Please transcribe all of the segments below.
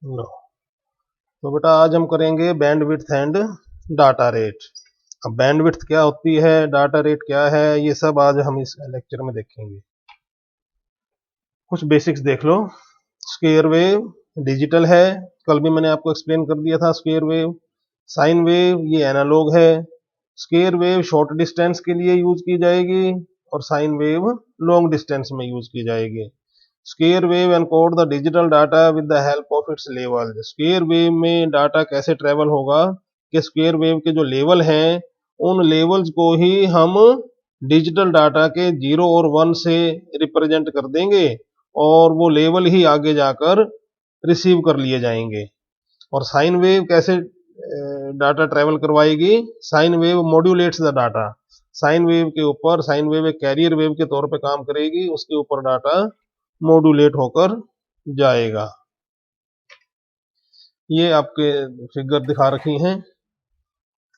लो, तो बेटा आज हम करेंगे बैंडविड्थ एंड डाटा रेट। अब बैंडविड्थ क्या होती है, डाटा रेट क्या है, ये सब आज हम इस लेक्चर में देखेंगे। कुछ बेसिक्स देख लो। स्क्वायर वेव डिजिटल है, कल भी मैंने आपको एक्सप्लेन कर दिया था स्क्वायर वेव। साइन वेव ये एनालॉग है। स्क्वायर वेव शॉर्ट डिस्टेंस के लिए यूज की जाएगी और साइन वेव लॉन्ग डिस्टेंस में यूज की जाएगी। Square wave encode the digital data with the help of its level. Square wave में डाटा कैसे ट्रेवल होगा कि स्क्वायर वेव के जो लेवल हैं उन लेवल्स को ही हम डिजिटल डाटा के 0 और 1 से रिप्रेजेंट कर देंगे और वो लेवल ही आगे जाकर रिसीव कर लिए जाएंगे। और साइन वेव कैसे डाटा ट्रेवल करवाएगी? Sine wave modulates the data. Sine wave के ऊपर, साइन वेव एक कैरियर वेव के तौर पे काम करेगी, उसके ऊपर डाटा मॉड्यूलेट होकर जाएगा। ये आपके फिगर दिखा रखी हैं।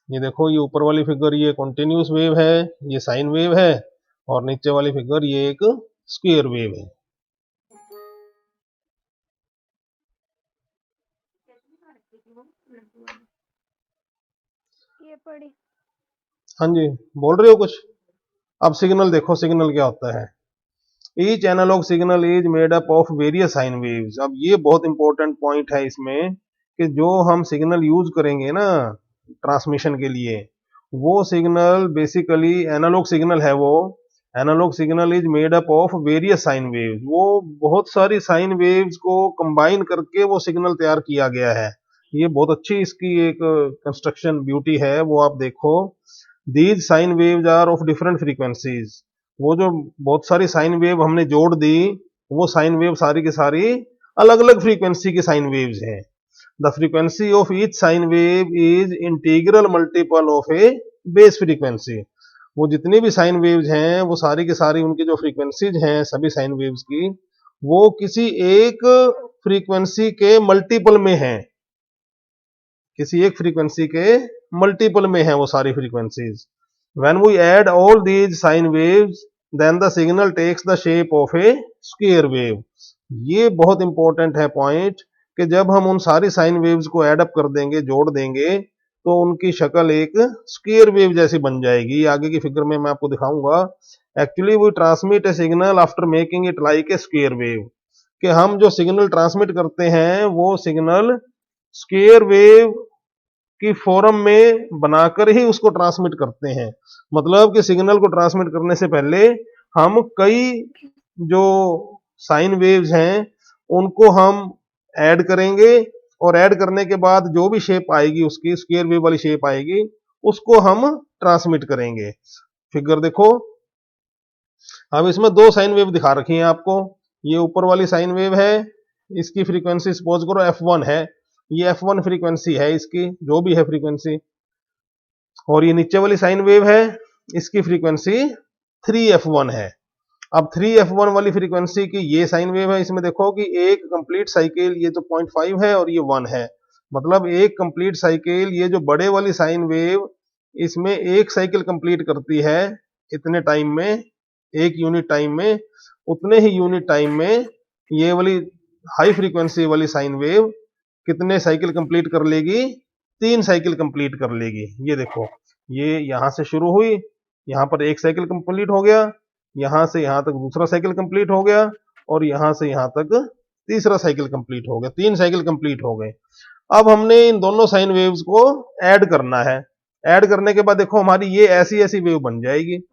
ये देखो, ये ऊपर वाली फिगर ये कॉन्टिन्यूस वेव है, ये साइन वेव है, और नीचे वाली फिगर ये एक स्क्वायर वेव है। ये पढ़ी। हाँ जी, बोल रहे हो कुछ? अब सिग्नल देखो, सिग्नल क्या होता है। Each analog signal is made up of various sine waves. अब ये बहुत इंपॉर्टेंट पॉइंट है इसमें कि जो हम सिग्नल यूज करेंगे ना ट्रांसमिशन के लिए, वो सिग्नल बेसिकली एनालॉग सिग्नल है। वो analog signal is made up of various sine waves. वो बहुत सारी साइन वेव्स को कंबाइन करके वो सिग्नल तैयार किया गया है। ये बहुत अच्छी इसकी एक कंस्ट्रक्शन ब्यूटी है, वो आप देखो। These sine waves are of different frequencies. वो जो बहुत सारी साइन वेव हमने जोड़ दी, वो साइन वेव सारी की सारी अलग अलग फ्रीक्वेंसी की साइन वेव्स हैं। The frequency of each sine wave is integral multiple of A base frequency. वो जितनी भी साइन वेव्स हैं वो सारी की सारी, उनकी जो फ्रीक्वेंसीज हैं सभी साइन वेव्स की, वो किसी एक फ्रीक्वेंसी के मल्टीपल में हैं। किसी एक फ्रीक्वेंसी के मल्टीपल में है वो सारी frequencies. When we add all these sine waves then the signal takes the shape of a square wave. ये बहुत इंपॉर्टेंट है पॉइंट कि जब हम उन सारी साइन वेव्स को ऐड अप कर देंगे, जोड़ देंगे, तो उनकी शक्ल एक स्क्वायर वेव जैसी बन जाएगी। आगे की फिगर में मैं आपको दिखाऊंगा। Actually we transmit a signal after making it like a square wave. कि हम जो सिग्नल ट्रांसमिट करते हैं वो सिग्नल स्क्वायर वेव की फॉर्म में बनाकर ही उसको ट्रांसमिट करते हैं। मतलब कि सिग्नल को ट्रांसमिट करने से पहले हम कई जो साइन वेव्स हैं उनको हम ऐड करेंगे, और ऐड करने के बाद जो भी शेप आएगी, उसकी स्क्वायर वेव वाली शेप आएगी, उसको हम ट्रांसमिट करेंगे। फिगर देखो। अब इसमें दो साइन वेव दिखा रखी हैं आपको। ये ऊपर वाली साइन वेव है, इसकी फ्रीक्वेंसी सपोज करो f1 है। ये f1 फ्रीक्वेंसी है इसकी, जो भी है फ्रीक्वेंसी। और ये नीचे वाली साइन वेव है, इसकी फ्रीक्वेंसी 3f1 है। अब 3f1 वाली फ्रीक्वेंसी की ये साइन वेव है। इसमें देखो कि एक कंप्लीट साइकिल, ये तो 0.5 है और ये 1 है। मतलब एक कंप्लीट साइकिल, ये जो बड़े वाली साइन वेव, इसमें एक साइकिल कंप्लीट करती है इतने टाइम में, एक यूनिट टाइम में। उतने ही यूनिट टाइम में ये वाली हाई फ्रीक्वेंसी वाली साइन वेव कितने साइकिल कंप्लीट कर लेगी? 3 साइकिल कंप्लीट कर लेगी। ये देखो, ये यहां से शुरू हुई, यहां पर एक साइकिल कंप्लीट हो गया, यहां से यहां तक दूसरा साइकिल कंप्लीट हो गया, और यहां से यहां तक तीसरा साइकिल कंप्लीट हो गया। 3 साइकिल कंप्लीट हो गए। अब हमने इन दोनों साइन वेव्स को ऐड करना है। ऐड करने के बाद देखो हमारी ये ऐसी ऐसी वेव बन जाएगी।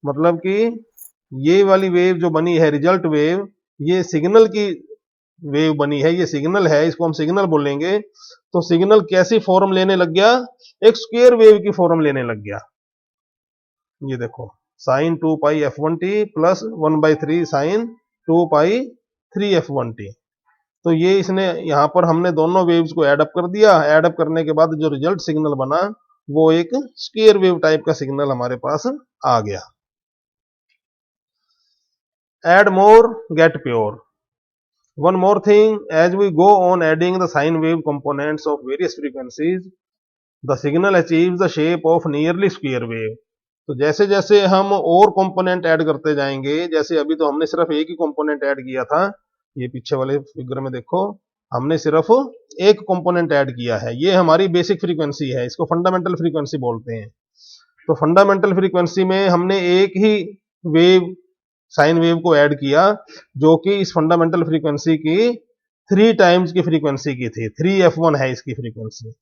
मतलब कि ये वाली वेव जो बनी है, रिजल्ट वेव, ये सिग्नल की वेव बनी है। ये सिग्नल है, इसको हम सिग्नल बोलेंगे। तो सिग्नल कैसी फॉर्म लेने लग गया? एक स्क्वायर वेव की फॉर्म लेने लग गया। ये देखो, साइन 2 पाई f1t प्लस 1/3 साइन 2 पाई 3f1t। तो ये इसने यहां पर हमने दोनों वेव्स को ऐड अप कर दिया। ऐड अप करने के बाद जो रिजल्ट सिग्नल बना वो एक स्क्वायर वेव टाइप का सिग्नल हमारे पास आ गया। Add more, get pure. One more thing, as we go on adding the sine wave components of various frequencies, the signal achieves the shape of nearly square wave. तो जैसे जैसे हम और component add करते जाएंगे, जैसे अभी तो हमने सिर्फ एक ही कंपोनेंट ऐड किया था, ये पीछे वाले फिगर में देखो, हमने सिर्फ एक कंपोनेंट ऐड किया है। ये हमारी बेसिक फ्रीक्वेंसी है, इसको फंडामेंटल फ्रीक्वेंसी बोलते हैं। तो फंडामेंटल फ्रीक्वेंसी में हमने एक ही वेव, साइन वेव को ऐड किया, जो कि इस फंडामेंटल फ्रीक्वेंसी की 3 टाइम्स की फ्रीक्वेंसी की थी। 3f1 है इसकी फ्रीक्वेंसी।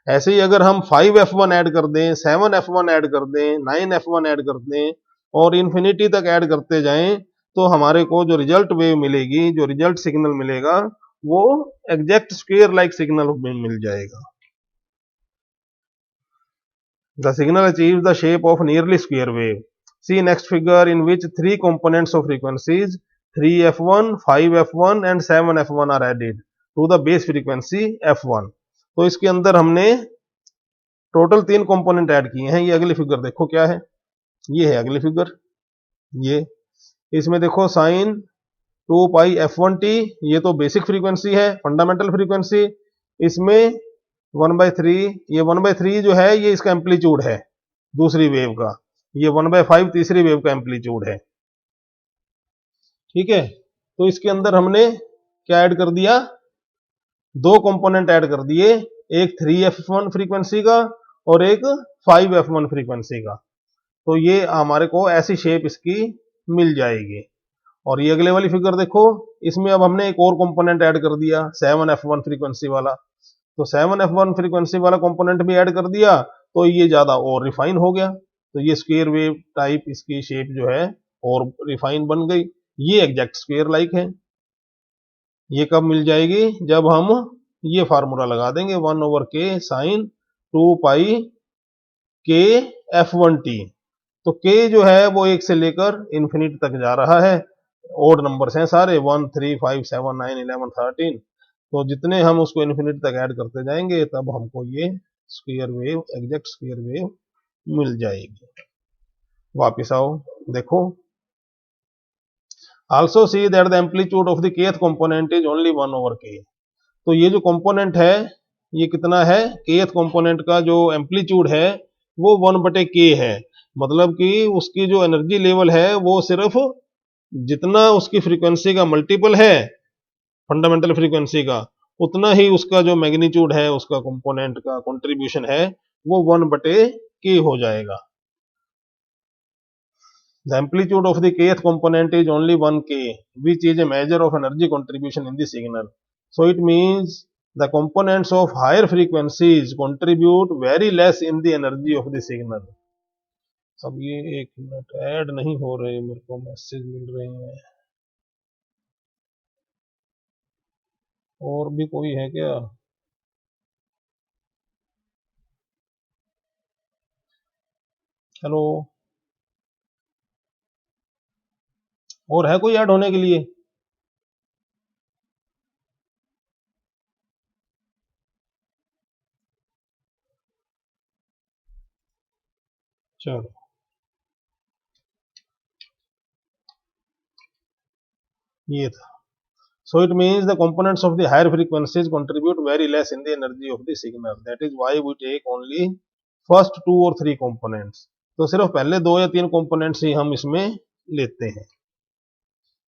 ऐसे ही अगर हम 5f1 ऐड कर दें, 7f1 ऐड कर दें, 9f1 ऐड कर दें और इन्फिनिटी तक ऐड करते जाएं, तो हमारे को जो रिजल्ट वेव मिलेगी, जो रिजल्ट सिग्नल मिलेगा, वो एग्जैक्ट स्क्वायर लाइक सिग्नल मिल जाएगा। The signal achieves the shape of nearly square wave. See next figure in which 3 components of frequencies 3f1, 5f1 and 7f1 are added to the base frequency f1. तो इसके अंदर हमने total 3 component add किए हैं। ये अगली figure देखो क्या है, ये है अगली फिगर। ये इसमें देखो साइन 2 पाई f1t, ये तो बेसिक फ्रीक्वेंसी है, फंडामेंटल फ्रीक्वेंसी। इसमें 1/3, ये 1/3 जो है ये इसका एम्पलीट्यूड है दूसरी वेव का, ये 1/5 तीसरी वेव का एम्पलीट्यूड है। ठीक है, तो इसके अंदर हमने क्या ऐड कर दिया, 2 कंपोनेंट ऐड कर दिए, एक 3f1 फ्रीक्वेंसी का और एक 5f1 फ्रीक्वेंसी का। तो ये हमारे को ऐसी शेप इसकी मिल जाएगी। और ये अगले वाली फिगर देखो, इसमें अब हमने एक और कंपोनेंट ऐड कर दिया 7f1 फ्रीक्वेंसी वाला। तो 7f1 फ्रीक्वेंसी वाला कंपोनेंट भी ऐड कर दिया, तो ये ज्यादा और रिफाइन हो गया। तो ये स्क्वायर वेव टाइप इसकी शेप जो है और रिफाइन बन गई। ये एग्जैक्ट स्क्वायर लाइक है। ये कब मिल जाएगी, जब हम ये फार्मूला लगा देंगे 1/k साइन 2 पाई के f1t। तो k जो है वो 1 से लेकर इन्फिनिटी तक जा रहा है। ओड नंबर्स हैं सारे, 1, 3, 5, 7, 9, 11, 13। तो जितने हम उसको इन्फिनिटी तक ऐड करते जाएंगे, तब हमको ये square wave, exact square wave मिल जाएगी। वापिस आओ, देखो, also see that the amplitude of the kth component is only 1/k। तो ये जो कंपोनेंट है ये कितना है, kth कंपोनेंट का जो एम्पलीट्यूड है वो 1/k है। मतलब कि उसकी जो एनर्जी लेवल है वो सिर्फ जितना उसकी फ्रीक्वेंसी का मल्टीपल है फंडामेंटल फ्रीक्वेंसी का, उतना ही उसका जो मैग्नीट्यूड है, उसका कंपोनेंट का कंट्रीब्यूशन है, वो 1/k हो जाएगा। The amplitude of the kth component is only 1k, which is a measure of energy contribution in the signal. So it means the components of higher frequencies contribute very less in the energy of the signal. अब ये 1 minute add नहीं हो रहे, मेरे को message मिल रहे हैं। और भी कोई है क्या? हेलो, और है कोई ऐड होने के लिए? चलो, ये था। So it means the components of the higher frequencies contribute very less in the energy of the signal. That is why we take only first 2 or 3 components. तो सिर्फ पहले 2 या 3 components ही हम इसमें लेते हैं।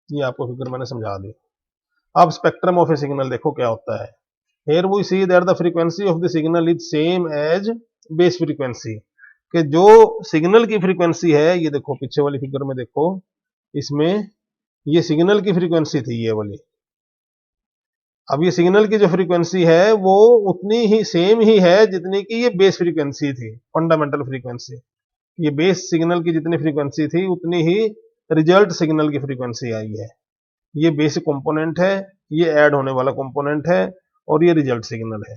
ये आपको फिगर मैंने समझा दी। अब स्पेक्ट्रम ऑफ ए सिग्नल देखो क्या होता है। Here we see that the frequency of the signal is same as base frequency। कि जो सिग्नल की फ्रीक्वेंसी है, ये देखो पीछे वाली फिगर में देखो, इसमें ये सिग्नल की फ्रीक्वेंसी थी ये वाली। अब ये सिग्नल की जो फ्रीक्वेंसी है वो उतनी ही सेम ही है जितनी की ये बेस फ्रीक्वेंसी थी, फंडामेंटल फ्रीक्वेंसी। ये बेस सिग्नल की जितनी फ्रीक्वेंसी थी उतनी ही रिजल्ट सिग्नल की फ्रीक्वेंसी आई है। ये बेसिक कंपोनेंट है, ये ऐड होने वाला कंपोनेंट है और ये रिजल्ट सिग्नल है।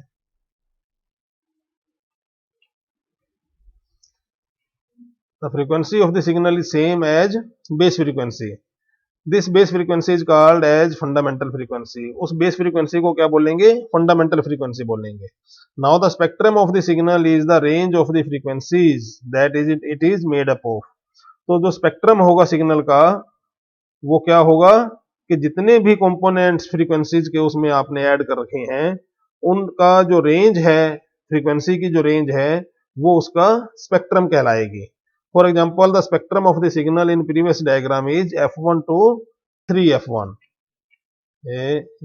The frequency of the signal is same as base frequency. This base frequency is called as fundamental frequency. उस बेस फ्रीक्वेंसी को क्या बोलेंगे, फंडामेंटल फ्रीक्वेंसी बोलेंगे। Now the spectrum of the signal is the range of the frequencies that is it is made up of. तो जो spectrum होगा signal का, वो क्या होगा कि जितने भी कंपोनेंट्स फ्रीक्वेंसीज के उसमें आपने ऐड कर रखे हैं, उनका जो रेंज है, फ्रीक्वेंसी की जो रेंज है, वो उसका स्पेक्ट्रम कहलाएगी। For example, the spectrum of the signal in previous diagram is f1 to 3f1।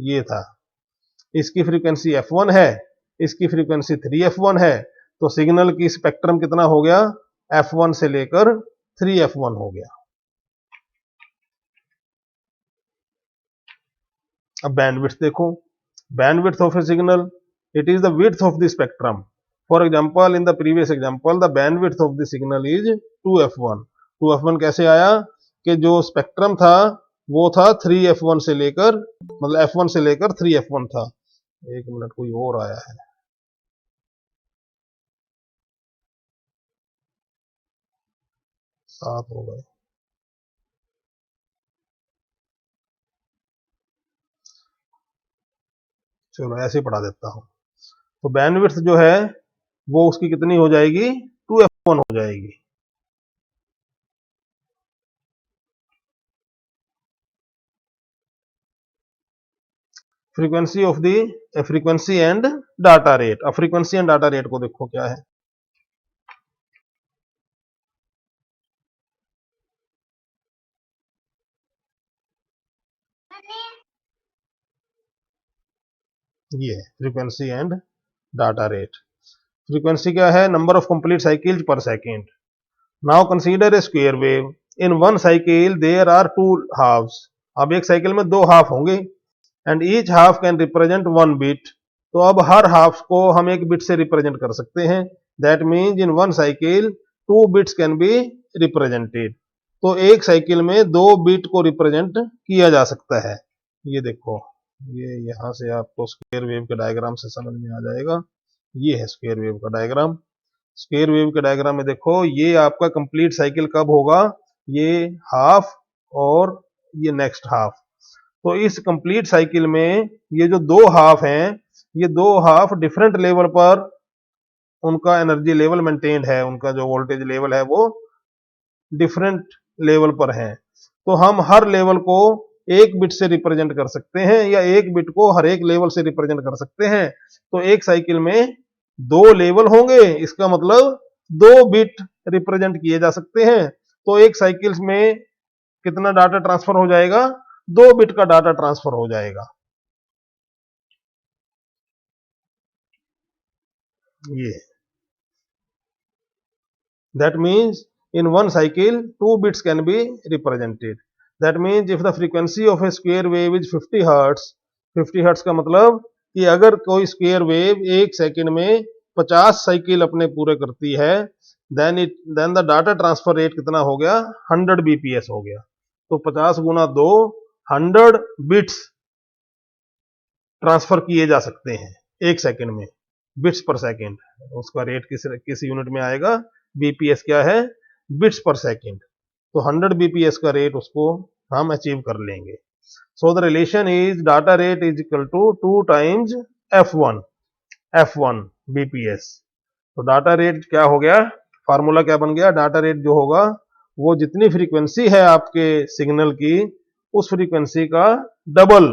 ये था। इसकी फ्रीक्वेंसी f1 है, इसकी फ्रीक्वेंसी 3f1 है, तो सिग्नल की स्पेक्ट्रम कितना हो गया, f1 से लेकर 3f1 हो गया। अब बैंडविड्थ देखो, bandwidth of a signal, it is the width of the spectrum. For example, in the previous example, the bandwidth of the signal is 2f1. 2f1 कैसे आया कि जो स्पेक्ट्रम था वो था 3f1 से लेकर, मतलब f1 से लेकर 3f1 था। एक मिनट, कोई और आया है, सात हो गए। चलो ऐसे ही पढ़ा देता हूं। तो बैंडविड्थ जो है वो उसकी कितनी हो जाएगी, 2f1 हो जाएगी। Frequency of the frequency and data rate. अब फ्रीक्वेंसी एंड डाटा रेट को देखो क्या है, ये frequency and data rate. Frequency क्या है, number of complete cycles per second. Now consider a square wave, in one cycle there are two halves. अब एक साइकिल में दो हाफ होंगे, and each half can represent one bit. तो अब हर half को हम एक बिट से रिप्रेजेंट कर सकते हैं। That means in one cycle two bits can be represented. तो एक साइकिल में दो बिट को रिप्रेजेंट किया जा सकता है। ये देखो, ये यहां से आपको स्क्वायर वेव के डायग्राम से समझ में आ जाएगा। ये है स्क्वायर वेव का डायग्राम। स्क्वायर वेव के डायग्राम में देखो, ये आपका कंप्लीट साइकिल कब होगा, ये हाफ और ये नेक्स्ट हाफ। तो इस कंप्लीट साइकिल में ये जो दो हाफ हैं, ये दो हाफ डिफरेंट लेवल पर उनका एनर्जी लेवल मेंटेन्ड है, उनका जो वोल्टेज लेवल है वो डिफरेंट लेवल पर है। तो हम हर लेवल को एक बिट से रिप्रेजेंट कर सकते हैं, या एक बिट को हर एक लेवल से रिप्रेजेंट कर सकते हैं। तो एक साइकिल में दो लेवल होंगे, इसका मतलब दो बिट रिप्रेजेंट किए जा सकते हैं। तो एक साइकिल में कितना डाटा ट्रांसफर हो जाएगा, दो बिट का डाटा ट्रांसफर हो जाएगा। ये that means in one cycle two bits can be represented. That means if the frequency of a square wave is 50 hertz, 50 hertz का मतलब कि अगर कोई स्क्वायर वेव एक सेकंड में 50 साइकिल अपने पूरे करती है, then the data transfer rate कितना हो गया, 100 bps हो गया। तो 50 गुना 2, 100 बिट्स ट्रांसफर किए जा सकते हैं एक सेकंड में, बिट्स पर सेकंड। उसका रेट किस यूनिट में आएगा, बीपीएस क्या है, बिट्स पर सेकंड। तो 100 बीपीएस का रेट उसको हम अचीव कर लेंगे। So the relation is data rate is equal to 2 times f1 BPS. तो डाटा रेट क्या हो गया, फार्मूला क्या बन गया, डाटा रेट जो होगा वो जितनी फ्रीक्वेंसी है आपके सिग्नल की, उस फ्रीक्वेंसी का डबल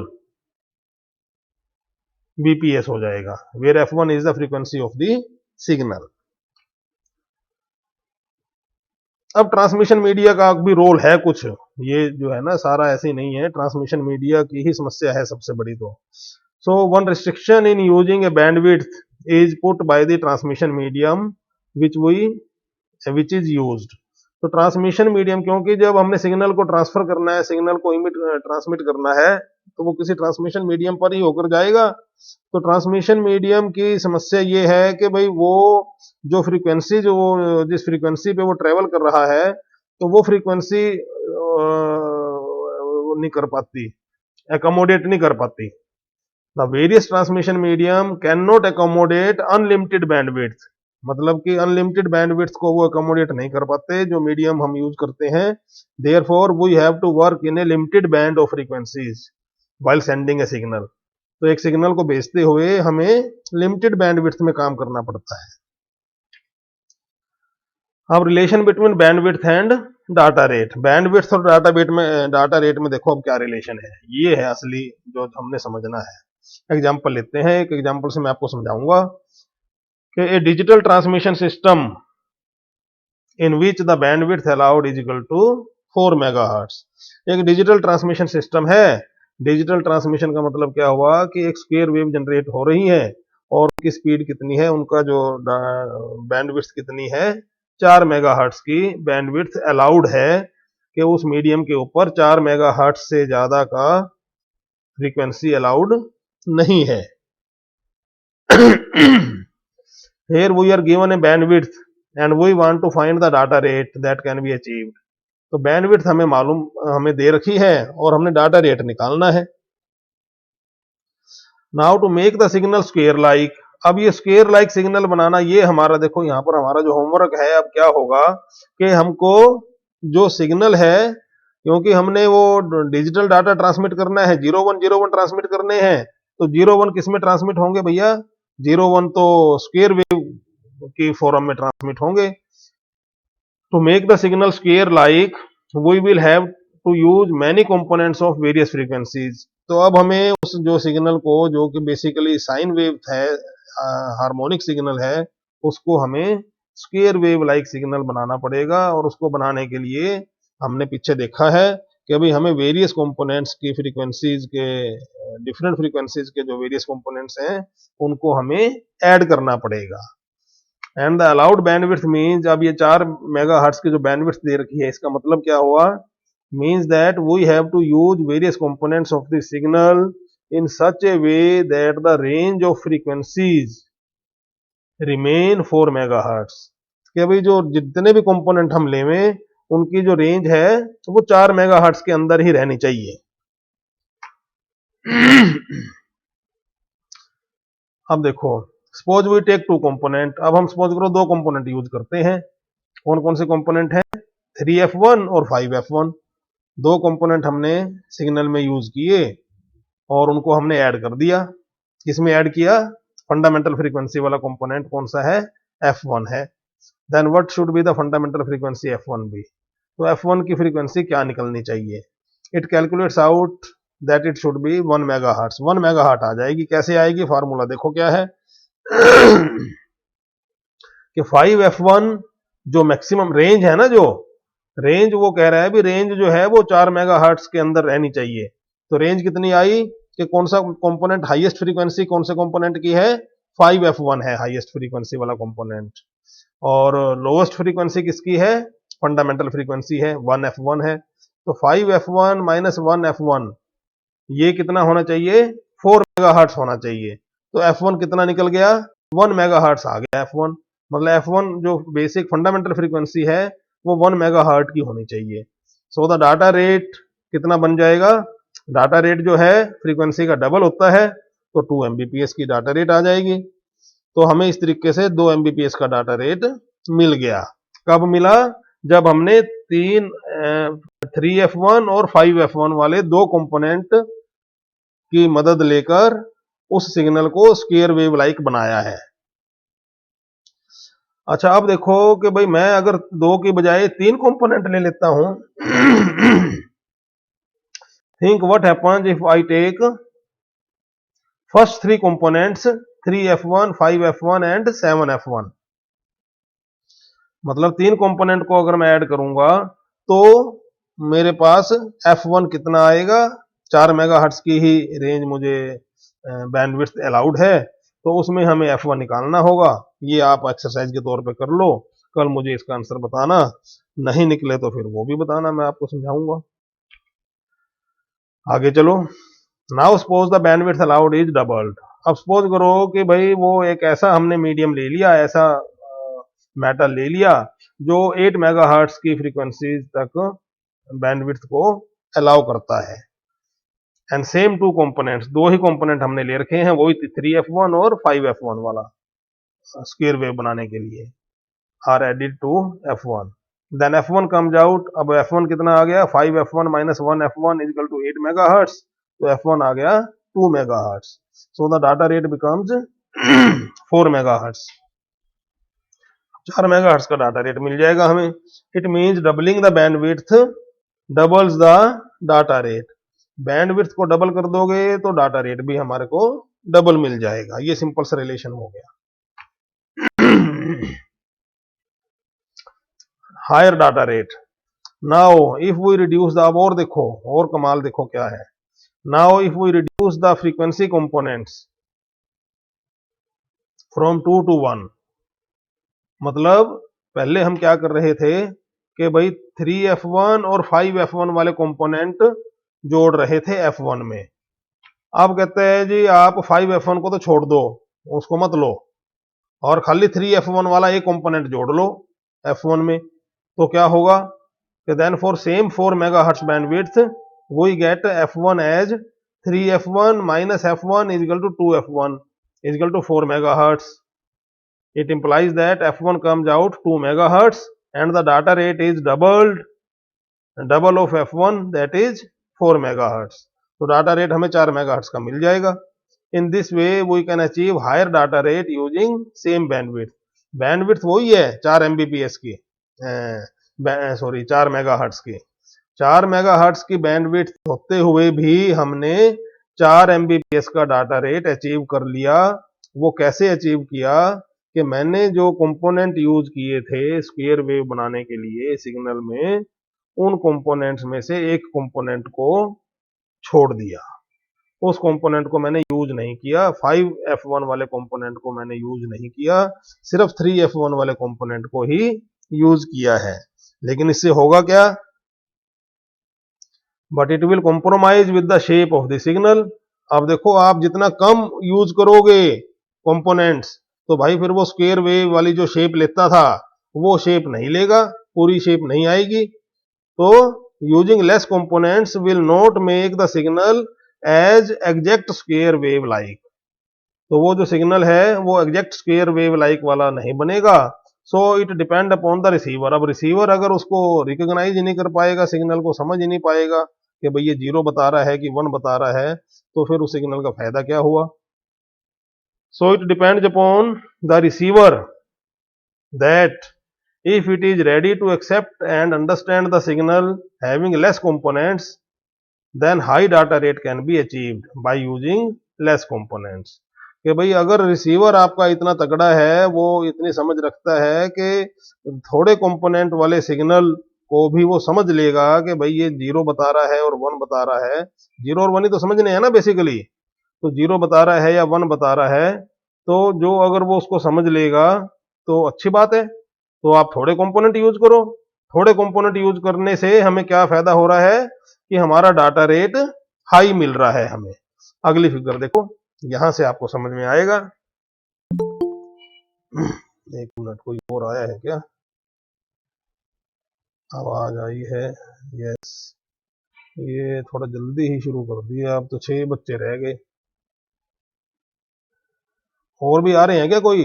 बीपीएस हो जाएगा, where f1 is the frequency of the signal. अब ट्रांसमिशन मीडिया का भी रोल है कुछ, ये जो है ना सारा ऐसे ही नहीं है, ट्रांसमिशन मीडिया की ही समस्या है सबसे बड़ी। तो so one restriction in using A bandwidth is put by the transmission medium which is used. तो ट्रांसमिशन मीडियम, क्योंकि जब हमने सिग्नल को ट्रांसफर करना है, सिग्नल को ट्रांसमिट करना है, तो वो किसी ट्रांसमिशन मीडियम पर ही होकर जाएगा। तो ट्रांसमिशन मीडियम की समस्या ये है कि भाई वो जो फ्रीक्वेंसी जिस फ्रीक्वेंसी पे वो ट्रेवल कर रहा है, तो वो फ्रीक्वेंसी नहीं कर पाती, एकोमोडेट नहीं कर पाती। The various transmission medium can not accommodate unlimited bandwidth. मतलब कि अनलिमिटेड बैंडविड्थ को वो एकोमोडेट नहीं कर पाते जो मीडियम हम यूज करते हैं। Therefore we have to work in a limited band of frequencies while sending a signal. तो एक सिग्नल को भेजते हुए हमें लिमिटेड बैंडविड्थ में काम करना पड़ता है। अब relation between bandwidth and data rate. Bandwidth और डाटा रेट में देखो अब क्या रिलेशन है, ये है असली जो हमने समझना है। एग्जांपल लेते हैं, एक एग्जांपल से मैं आपको समझाऊंगा कि a digital transmission system in which the bandwidth allowed is equal to 4 megahertz. एक डिजिटल ट्रांसमिशन सिस्टम है डिजिटल ट्रांसमिशन का मतलब क्या हुआ कि एक स्क्वायर वेव जनरेट हो रही है और उनकी स्पीड कितनी है, उनका जो बैंडविड्थ कितनी है, 4 मेगाहर्ट्ज की बैंडविड्थ अलाउड है कि उस मीडियम के ऊपर 4 मेगाहर्ट्ज से ज्यादा का फ्रीक्वेंसी अलाउड नहीं है। Here we are given a bandwidth and we want to find the data rate that can be achieved. तो बैंडविड्थ हमें दे रखी है और हमने डाटा रेट निकालना है। Now to make the signal square like, अब ये स्क्वेयर लाइक सिग्नल बनाना, ये हमारा देखो यहाँ पर हमारा जो होमवर्क है, अब क्या होगा कि हमको जो सिग्नल है, क्योंकि हमने वो डिजिटल डाटा ट्रांसमिट करना है, 0101 ट्रांसमिट करने हैं, तो 01 किस में ट्रांसमिट होंगे भैया, 01 तो स्क्वेयर वेव की फॉर्म में ट्रांसमिट होंगे। To make the signal square like we will have to use many components of various frequencies. तो अब हमें उस जो सिग्नल को, जो कि बेसिकली साइन वेव है, हार्मोनिक सिग्नल है, उसको हमें स्क्वेयर वेव लाइक सिग्नल बनाना पड़ेगा। और उसको बनाने के लिए हमने पीछे देखा है कि अभी हमें वेरियस कंपोनेंट्स की फ्रीक्वेंसीज के, डिफरेंट फ्रीक्वेंसीज के जो वेरियस कंपोनेंट्स हैं, उनको हमें ऐड करना पड़ेगा। And the allowed bandwidth means, अब ये 4 मेगाहर्ट्ज की जो बैंडविड्थ दे रखी है, इसका मतलब क्या हुआ, means that we have to use various components of the signal in such a way that the range of frequencies remain 4 megahertz। कि अभी जो जितने भी कंपोनेंट हम लेवें, उनकी जो रेंज है वो 4 मेगाहर्ट्ज के अंदर ही रहनी चाहिए। अब देखो, सपोज वी टेक 2 कंपोनेंट, अब हम सपोज करो 2 कंपोनेंट यूज करते हैं। कौन कौन से कंपोनेंट हैं, 3f1 और 5f1। 2 कंपोनेंट हमने सिग्नल में यूज किए और उनको हमने ऐड कर दिया। किसमें ऐड किया, फंडामेंटल फ्रीक्वेंसी वाला कंपोनेंट कौन सा है, f1 है। Then what should be the fundamental frequency f1 be, तो f1 की फ्रीक्वेंसी क्या निकलनी चाहिए, it calculates out that it should be 1 megahertz. 1 megahertz आ जाएगी। कैसे आएगी, फार्मूला देखो क्या है कि 5f1 जो मैक्सिमम रेंज है ना, जो रेंज वो कह रहा है भी, रेंज जो है वो 4 मेगाहर्ट्ज के अंदर रहनी चाहिए। तो रेंज कितनी आई कि कौन सा कंपोनेंट हाईएस्ट फ्रीक्वेंसी कौन से कंपोनेंट की है, 5f1 है हाईएस्ट फ्रीक्वेंसी वाला कंपोनेंट, और लोएस्ट फ्रीक्वेंसी किसकी है, फंडामेंटल फ्रीक्वेंसी है, 1f1 है। तो 5f1 माइनस 1f1 ये कितना होना चाहिए, 4 मेगाहर्ट्ज होना चाहिए। तो f1 कितना निकल गया, 1 मेगाहर्ट्ज आ गया f1। मतलब f1 जो बेसिक फंडामेंटल फ्रीक्वेंसी है वो 1 मेगाहर्ट्ज की होनी चाहिए। सो द डाटा रेट कितना बन जाएगा, डाटा रेट जो है फ्रीक्वेंसी का डबल होता है, तो 2 mbps की डाटा रेट आ जाएगी। तो हमें इस तरीके से 2 mbps का डाटा रेट मिल गया। कब मिला, जब हमने 3f1 और 5f1 वाले 2 कंपोनेंट की मदद लेकर उस सिग्नल को स्क्वायर वेव लाइक बनाया है। अच्छा, अब देखो कि भाई मैं अगर 2 की बजाय 3 कंपोनेंट ले लेता हूं think what happens if I take first 3 components 3f1, 5f1 and 7f1। मतलब 3 कंपोनेंट को अगर मैं ऐड करूंगा तो मेरे पास f1 कितना आएगा, 4 मेगाहर्ट्ज की ही रेंज मुझे बैंडविड्थ अलाउड है, तो उसमें हमें f1 निकालना होगा। ये आप एक्सरसाइज के तौर पे कर लो, कल मुझे इसका आंसर बताना, नहीं निकले तो फिर वो भी बताना, मैं आपको समझाऊंगा। आगे चलो। Now suppose the bandwidth allowed is doubled. अब सपोज करो कि भाई वो एक ऐसा हमने मीडियम ले लिया, ऐसा मेटल ले लिया जो 8 मेगाहर्ट्ज की फ्रीक्वेंसी तक बैंडविड्थ को अलाउ करता है। And same 2 components, 2 he component हमने ले रखे हैं, वही 3f1 और 5f1 वाला स्क्वायर वेव बनाने के लिए, are added to f1। Then f1 comes out. अब f1 कितना आ गया, 5f1 minus 1f1 equal to 8 megahertz, तो f1 आ गया 2 megahertz. So the data rate becomes 4 megahertz. 4 megahertz का डाटा रेट मिल जाएगा हमें। It means doubling the bandwidth doubles the data rate. Bandwidth को double कर दोगे तो डाटा रेट भी हमारे को डबल मिल जाएगा। ये सिंपल सा रिलेशन हो गया। Higher data rate. Now if we reduce the, अब और देखो, और कमाल देखो क्या है, now if we reduce the frequency components from 2 to 1, मतलब पहले हम क्या कर रहे थे कि भाई 3f1 और 5f1 वाले कंपोनेंट जोड़ रहे थे f1 में। अब कहते हैं जी आप 5f1 को तो छोड़ दो, उसको मत लो, और खाली 3f1 वाला एक कंपोनेंट जोड़ लो f1 में। तो क्या होगा कि then for same 4 megahertz bandwidth we get f1 as 3f1 minus f1 is equal to 2f1 is equal to 4 megahertz. It implies that f1 comes out 2 megahertz and the data rate is double of f1, that is 4 megahertz. तो data rate हमें 4 megahertz का मिल जाएगा। In this way we can achieve higher data rate using same bandwidth. Bandwidth वही है 4 Mbps की, sorry 4 megahertz की। 4 megahertz की बैंडविड्थ होते हुए भी हमने 4 एमबीपीएस का डाटा रेट अचीव कर लिया। वो कैसे अचीव किया कि मैंने जो कंपोनेंट यूज किए थे स्क्वायर वेव बनाने के लिए सिग्नल में, उन कंपोनेंट्स में से एक कंपोनेंट को छोड़ दिया, उस कंपोनेंट को मैंने यूज नहीं किया। 5f1 वाले कंपोनेंट को मैंने यूज नहीं किया, सिर्फ 3f1 वाले कंपोनेंट को ही यूज किया है। लेकिन इससे होगा क्या, but it will compromise with the shape of the signal. अब देखो आप जितना कम यूज करोगे कंपोनेंट्स, तो भाई फिर वो स्क्वायर वेव वाली जो शेप लेता था वो शेप नहीं लेगा, पूरी शेप नहीं आएगी। तो using less components will not make the signal as exact square wave like. तो वो जो सिग्नल है वो एग्जैक्ट स्क्वायर वेव लाइक वाला नहीं बनेगा। So it depend upon the receiver. अब रिसीवर अगर उसको रिकॉग्नाइज ही नहीं कर पाएगा, सिग्नल को समझ ही नहीं पाएगा कि भाई ये 0 बता रहा है कि 1 बता रहा है, तो फिर उस सिग्नल का फायदा क्या हुआ। So it depends upon the receiver that if it is ready to accept and understand the signal having less components, then high data rate can be achieved by using less components। कि भाई अगर receiver आपका इतना तगड़ा है, वो इतनी समझ रखता है कि थोड़े कंपोनेंट वाले सिग्नल को भी वो समझ लेगा कि भाई ये 0 बता रहा है और 1 बता रहा है। 0 और 1 ही तो समझने हैं ना बेसिकली। तो 0 बता रहा है या 1 बता रहा है, तो जो अगर वो उसको समझ लेगा तो अच्छी बात है। तो आप थोड़े कंपोनेंट यूज करो। थोड़े कंपोनेंट यूज करने से हमें क्या फायदा हो रहा है कि हमारा डाटा रेट हाई मिल रहा है हमें। अगली फिगर देखो, यहां से आपको समझ में आएगा। एक मिनट, कोई और आया है क्या? आवाज आई है? यस। ये थोड़ा जल्दी ही शुरू कर दिया, अब तो 6 बच्चे रह गए। और भी आ रहे हैं क्या कोई?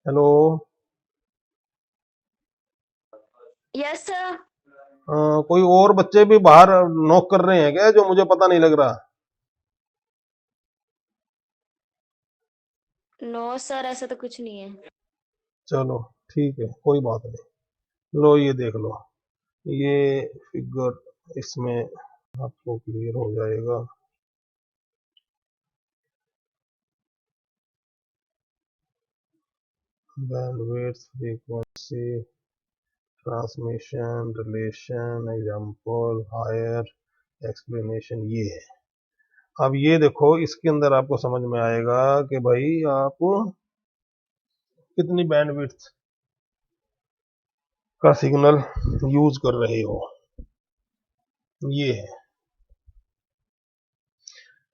हेलो। Yes sir. कोई और बच्चे भी बाहर नॉक कर रहे हैं क्या, जो मुझे पता नहीं लग रहा? नो सर, ऐसा तो कुछ नहीं है। चलो ठीक है, कोई बात नहीं। लो ये देख लो, ये फिगर, इसमें आपको क्लियर हो जाएगा। Bandwidth, frequency, transmission, relation, example, higher, explanation, ये है। अब ये देखो, इसके अंदर आपको समझ में आएगा कि भाई आप कितनी बैंडविड्थ का सिग्नल यूज कर रहे हो। ये है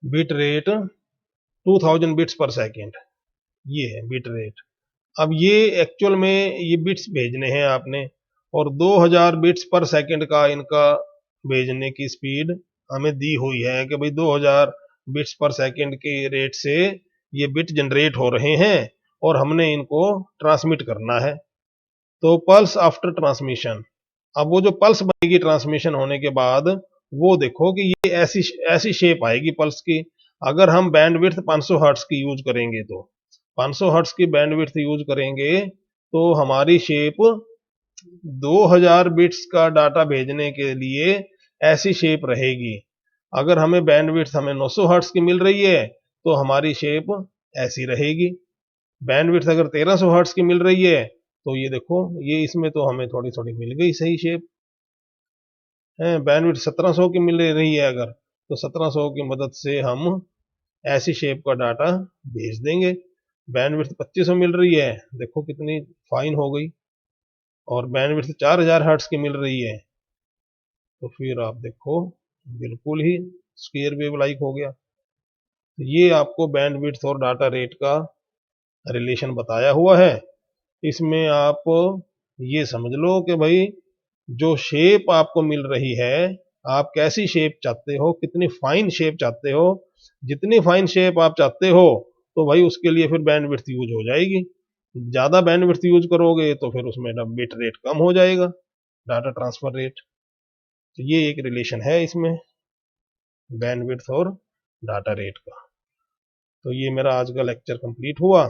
बिट रेट 2000 बिट्स पर सेकेंड, ये है बिट रेट। अब ये एक्चुअल में ये बिट्स भेजने हैं आपने, और 2000 बिट्स पर सेकंड का इनका भेजने की स्पीड हमें दी हुई है कि भाई 2000 बिट्स पर सेकंड के रेट से ये बिट जनरेट हो रहे हैं और हमने इनको ट्रांसमिट करना है। तो पल्स आफ्टर ट्रांसमिशन, अब वो जो पल्स बनेगी ट्रांसमिशन होने के बाद, वो देखो कि ये ऐसी ऐसी शेप आएगी पल्स की। अगर हम बैंडविड्थ 500 हर्ट्ज की यूज करेंगे, तो 500 हर्ट्ज की बैंडविड्थ यूज करेंगे तो हमारी शेप 2000 बिट्स का डाटा भेजने के लिए ऐसी शेप रहेगी। अगर हमें बैंडविड्थ हमें 900 हर्ट्ज की मिल रही है तो हमारी शेप ऐसी रहेगी। बैंडविड्थ अगर 1300 हर्ट्ज की मिल रही है तो ये देखो, ये इसमें तो हमें थोड़ी थोड़ी मिल गई सही शेप। है, बैंडविड्थ 1700 की मिल रही है अगर, तो 1700 की मदद से हम ऐसी शेप का डाटा भेज देंगे। बैंडविड्थ 2500 मिल रही है, देखो कितनी फाइन हो गई, और बैंडविड्थ 4000 हर्ट्ज की मिल रही है, तो फिर आप देखो बिल्कुल ही स्क्वायर वेव लाइक हो गया। तो ये आपको बैंडविड्थ और डाटा रेट का रिलेशन बताया हुआ है। इसमें आप ये समझ लो कि भाई जो शेप आपको मिल रही है, आप कैसी शेप चाहते हो, कितनी फाइन शेप चाहते हो, जितनी फाइन शेप आप चाहते हो तो भाई उसके लिए फिर बैंडविड्थ यूज हो जाएगी। ज़्यादा बैंडविड्थ यूज करोगे तो फिर उसमें बिट रेट कम हो जाएगा, डाटा ट्रांसफर रेट। तो ये एक रिलेशन है इसमें बैंडविड्थ और डाटा रेट का। तो ये मेरा आज का लेक्चर कंप्लीट हुआ।